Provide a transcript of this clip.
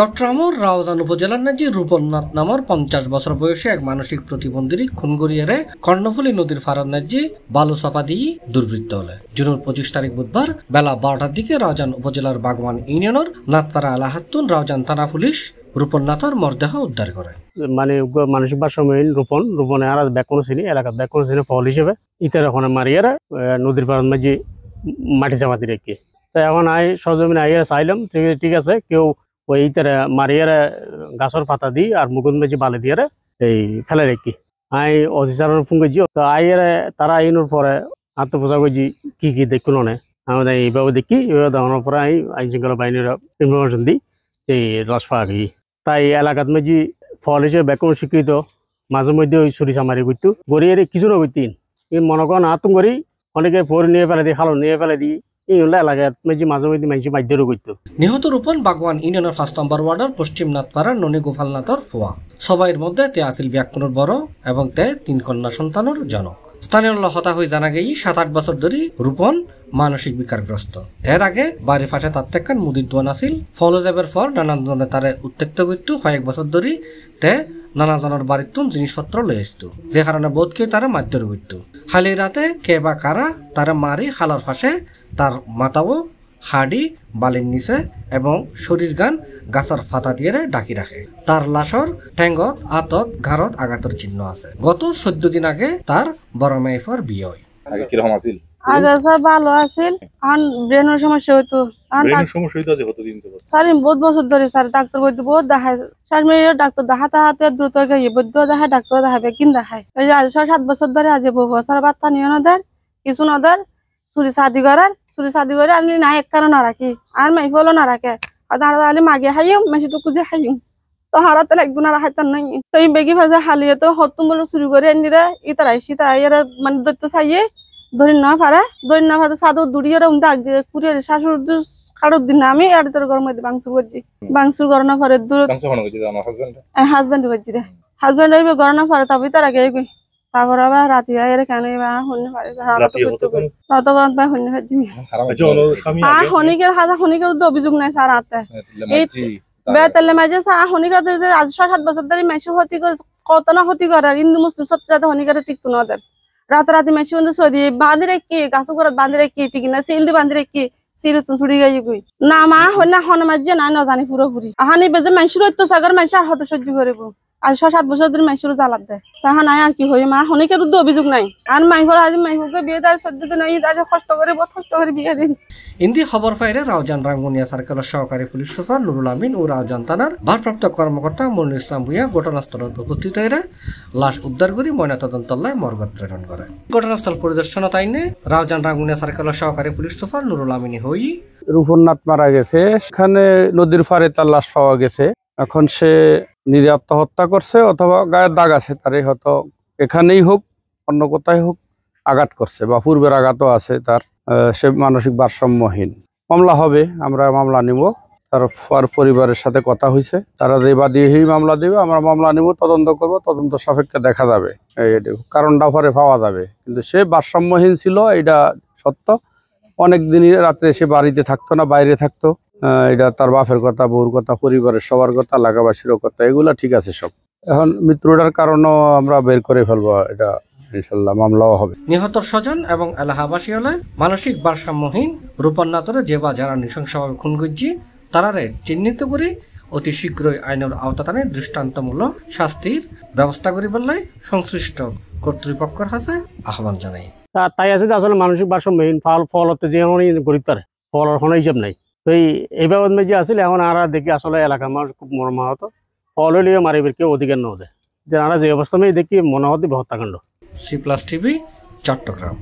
চট্টগ্রামের রাউজান উপজেলার নাজি রূপনাথ নামের 50 বছর বয়সী এক মানসিক প্রতিবন্ধী খুন করিয়ারে কর্ণফুলী নদীর ফারার নাজি বালু চাপা দিয়ে দুর্বৃত্ত হলে জুনের 25 তারিখ বুধবার বেলা 12টার দিকে রাউজান উপজেলার বাগওয়ান ইউনিয়নের নাতপাড়া আলাহাতুন রাউজান থানা পুলিশ রূপনাথের মরদেহ উদ্ধার করে। মানে মানসিক ভারসাম্যহীন রূপনে আর ব্যাকরণ শ্রেণী এলাকার ব্যাকরণ শ্রেণী ফল হিসেবে ইতার এখন মারিয়ারা নদীর পাড়ার মাঝে মাটি চাপা দিয়ে রেখে তাই এখন সরজমিনে আইয়া চাইলাম ঠিক আছে কেউ ওই ইতার মারিয়ারা গাছের পাতা দিয়ে আর মুকুন মাঝে বালি দিয়ে এই ফেলে রেখি অফিসারের ফোন করছি তো আইয়ারে তারা আইনের পরে আত্মপোষা করছি কি দেখুন আমাদের এইভাবে দেখি এইভাবে দেখানোর পরে আইন শৃঙ্খলা বাহিনীর ইনফরমেশন দিই এই লাশ পাওয়া গিয়ে তাই এলাকার মাঝে ফল হিসেবে ব্যাকরণ স্বীকৃত মাঝে মধ্যে ওই ছুরি চামারি করতো গড়িয়ে কিছু না করতেন মনে করেন আতুম করি অনেকে ফোর নিয়ে ফেলে দিই খালো নিয়ে ফেলে দিই এই হলে এলাকার মাঝে মাঝে মধ্যে মানুষ বাধ্যরও করতো। নিহত রূপন বাগওয়ান ইউনিয়নের 5 নম্বর ওয়ার্ডের পশ্চিম নাথপাড়ার ননী গোপালনাথর ফোয়া সবাইয়ের মধ্যে তে আসিল ব্যাকরণের বড় এবং তে 3 কন্যা সন্তানের জনক। স্থানীয় হতা হয়ে জানা গেই 7-8 বছর ধরে রূপন মানসিক বিকারগ্রস্ত। এর আগে বাড়ির পাশে তার থেকে মুদির দোয়ান আসিল ফলো যাবার পর নানাজনে তারে উত্তেক্ত করতো কয়েক বছর ধরে তে নানাজনের বাড়ির জিনিসপত্র লয়ে আসতো যে কারণে বোধকে তারা মারধর করতো। হালি রাতে কে বা কারা তারা মারি খালার পাশে তার মাথাও হাড়ি বালির নিচে এবং শরীর গান গাছের ফাতা দিয়ে ডাকি রাখে। তার লাশর ঠেঙ্গত আতত ঘাড়ত আঘাতের চিহ্ন আছে। গত 14 দিন আগে তার বড় মেয়ের বিয়ে হয়। আগে কিরকম আছিল? আগে স্যার ভালো আছিল, এখন ব্রেনের সমস্যা হইতো। স্যার বহুত বছর ধরে স্যার ডাক্তার বইতে বহুত দেখায় স্যার মেয়ের ডাক্তার দেখাতে হাতে দ্রুত গিয়ে বৈদ্য দেখায় ডাক্তার দেখাবে কিন দেখায় এই যে 6-7 বছর ধরে আজ বউ স্যার বাচ্চা নিয়ে নদের কিছু নদের চুরি শাদি করে আনি না এক কারণ না রাখি আর মাই ফলো না রাখে আর দাঁড়া আলি মাগে খাইও মেসি তো খুঁজে খাইও তো হারাতে একদিন আর হাইতার নাই তো এই বেগি ভাজা হালিয়ে তো হতুম বলে চুরি করে এনে দেয় ইতারাইছি তারা এর মানে দৈত্য চাইয়ে ধরি না পারে সাদু দুড়িয়ে উন্দা আগে কুড়িয়ে শাশুর কারোর দিন আমি আর তোর ঘর মধ্যে বাংসুর করছি বাংসুর গড়না পরে দূর হাজবেন্ড করছি রে হাজবেন্ড হইবে গড়না পরে তবে তার আগে তারপর আবার রাতি এর কেন শুনতে পারে শনিকের হাজা শনিকের তো অভিযোগ নাই স্যার হাতে এই বেতালে মাঝে শনিকার আজ 6-7 বছর ধরে মেসু ক্ষতি কত না ক্ষতি করে হিন্দু মুসলিম সত্য যাতে শনিকারে টিকতো না ওদের রাতারাতি মেসি বন্ধু সদি বাঁধি রেখি গাছ ঘর বাঁধি রেখি ঠিক না সিল দি বাঁধি রেখি সির ছুড়ি গাই গই না মা হইনা হন মাঝে না নজানি পুরোপুরি আহানি বেজে মাইসুর হইতো সাগর মাইসা আর হত সহ্য করিব আর 6-7 বছর ধরে মাইসুর জ্বালাত দেয় তাহা নাই আর কি হই মা হনিকের উদ্দ অভিযোগ নাই আর মাইহর আজ মাইহুকে বিয়ে দেয় 14 দিন এই আজ কষ্ট করে বহুত কষ্ট করে বিয়ে দিন। ইন্দি খবর পাইলে রাউজান রাঙ্গুনিয়া সার্কেলের সহকারী পুলিশ সুপার নুরুল আমিন ও রাউজান থানার ভারপ্রাপ্ত কর্মকর্তা মনিরুল ইসলাম ভুঁইয়া ঘটনাস্থলত উপস্থিত হয়ে লাশ উদ্ধার করে ময়নাতদন্তলায় মর্গে প্রেরণ করে। ঘটনাস্থল পরিদর্শন তাইনে রাউজান রাঙ্গুনিয়া সার্কেলের সহকারী পুলিশ সুপার নুরুল আমিন হই রূপনাথ মারা গেছে সেখানে নদীর পাড়ে তার লাশ পাওয়া গেছে। এখন সে নিজে আত্মহত্যা করছে অথবা গায়ের দাগ আছে তার হয়তো এখানেই হোক অন্য কোথায় হোক আঘাত করছে বা পূর্বের আঘাতও আছে তার। সে মানসিক ভারসাম্যহীন। মামলা হবে, আমরা মামলা নিব। তার পরিবারের সাথে কথা হয়েছে, তারা যে বাদীই মামলা দিবে আমরা মামলা নিব, তদন্ত করব, তদন্ত সাপেক্ষে দেখা যাবে কারণটা পরে পাওয়া যাবে। কিন্তু সে ভারসাম্যহীন ছিল এটা সত্য। অনেক দিনই রাত্রে সে বাড়িতে থাকতো না, বাইরে থাকতো। এটা তার বাপের কথা, বউর কথা, পরিবারের সবার কথা, এলাকাবাসীরও কথা, এগুলা ঠিক আছে সব। এখন মৃত্যুটার কারণও আমরা বের করে ফেলবো, এটা ইনশাল্লাহ মামলাও হবে। নিহতর স্বজন এবং এলাকাবাসী হলে মানসিক ভারসাম্যহীন রূপনাথরে যে বা যারা নৃশংসভাবে খুন করছি তারারে চিহ্নিত করে অতি শীঘ্রই আইনের আওতায় দৃষ্টান্তমূলক শাস্তির ব্যবস্থা করি বললে সংশ্লিষ্ট কর্তৃপক্ষের কাছে আহ্বান জানাই। তাই আছে যে আসলে মানসিক ভারসাম্যহীন ফল হতে যে গরিব তার ফলের কোনো হিসাব নাই। তো এই বাবদ যে আসলে এখন আর দেখি আসলে এলাকার মানুষ খুব মর্মাহত। ফল হইলে মারিবের কেউ অধিকার না ওদের যে আমরা যে অবস্থা দেখি মনে হতে হত্যাকাণ্ড। C+ TV Chittagong.